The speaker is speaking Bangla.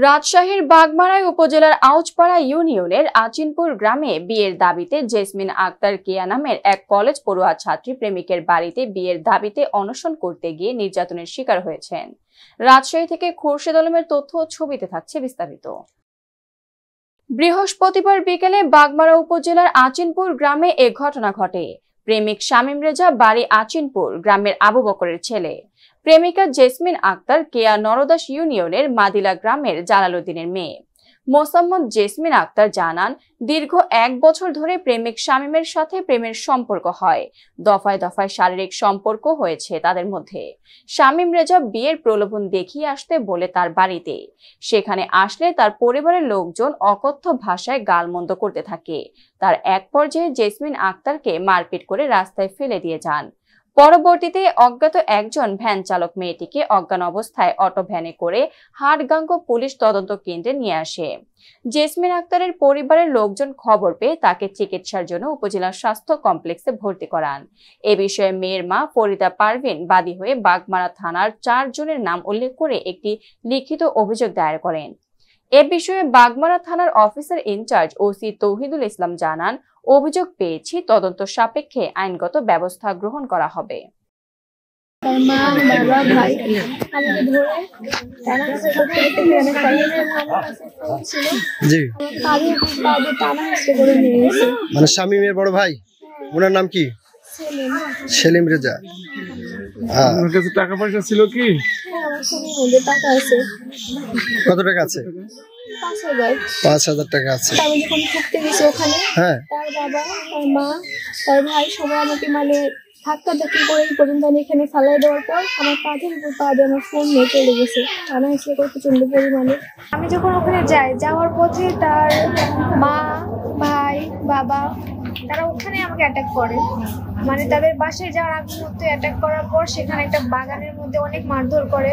রাজশাহীর বাগমারায় উপজেলার আউচপাড়া ইউনিয়নের আচিনপুর গ্রামে বিয়ের দাবিতে জেসমিন আক্তার কেয়া নামের এক কলেজ পড়ুয়া ছাত্রী প্রেমিকের বাড়িতে বিয়ের দাবিতে অনশন করতে গিয়ে নির্যাতনের শিকার হয়েছেন। রাজশাহী থেকে খুরশেদ আলমের তথ্য ও ছবিতে থাকছে বিস্তারিত। বৃহস্পতিবার বিকেলে বাগমারা উপজেলার আচিনপুর গ্রামে এ ঘটনা ঘটে। প্রেমিক শামীম রেজা, বাড়ি আচিনপুর, গ্রামের আবু বকরের ছেলে। প্রেমিকা জেসমিন আক্তার কেয়া নরদাস ইউনিয়নের মাদিলা গ্রামের জালালউদ্দিনের মেয়ে। মোসাম্মদ জেসমিন আক্তার জানান, দীর্ঘ 1 বছর ধরে প্রেমিক শামীমের সাথে প্রেমের সম্পর্ক হয়। দফায় দফায় শারীরিক সম্পর্ক হয়েছে তাদের মধ্যে। শামীম রেজা বিয়ের প্রলোভন দেখিয়ে আসতে বলে তার বাড়িতে। সেখানে আসলে তার পরিবারের লোকজন অকথ্য ভাষায় গালমন্দ করতে থাকে। তার এক পর্যায়ে জেসমিন আক্তারকে মারপিট করে রাস্তায় ফেলে দিয়ে যান। পরবর্তীতে অজ্ঞাত একজন ভ্যান চালক মেয়েটিকে অজ্ঞান অবস্থায় অটো ভ্যানে করে হাটগাঙ্গ পুলিশ তদন্ত কেন্দ্রে নিয়ে আসে। জেসমিন আক্তারের পরিবারের লোকজন খবর পেয়ে তাকে চিকিৎসার জন্য উপজেলা স্বাস্থ্য কমপ্লেক্সে ভর্তি করান। এ বিষয়ে মেয়ের মা ফরিদা পারভিন বাদী হয়ে বাগমারা থানার 4 জনের নাম উল্লেখ করে একটি লিখিত অভিযোগ দায়ের করেন। এ বিষয়ে বাগমারা থানার অফিসার ইনচার্জ ওসি তৌহিদুল ইসলাম জানান, অভিযোগ পেয়েছি, তদন্ত সাপেক্ষে আইনগত ব্যবস্থা গ্রহণ করা হবে। মানে শামীমের বড় ভাই, ওনার নাম কি? সেলিম রেজা। আপনার কাছে টাকা পয়সা ছিল কি? কত টাকা আছে? 5,000 টাকা আছে। আমি যখন ঘুরতে গেছি ওখানে, হ্যাঁ, তার বাবা, তার মা, তার ভাই সবাই আমাকে মানে ধাক্কা করে পর্যন্ত এখানে ফালাই দেওয়ার পর আমার কাঁধের উপর পা দিয়ে আমার ফোন নিয়ে চলে গেছে। টানা হিসেবে করে প্রচন্ড পরিমাণে। আমি যখন ওখানে যাওয়ার পথে তার মা, ভাই, বাবা তারা ওখানে আমাকে অ্যাটাক করে। মানে তাদের বাসায় যাওয়ার আগ মুহূর্তে অ্যাটাক করার পর সেখানে একটা বাগানের মধ্যে অনেক মারধর করে।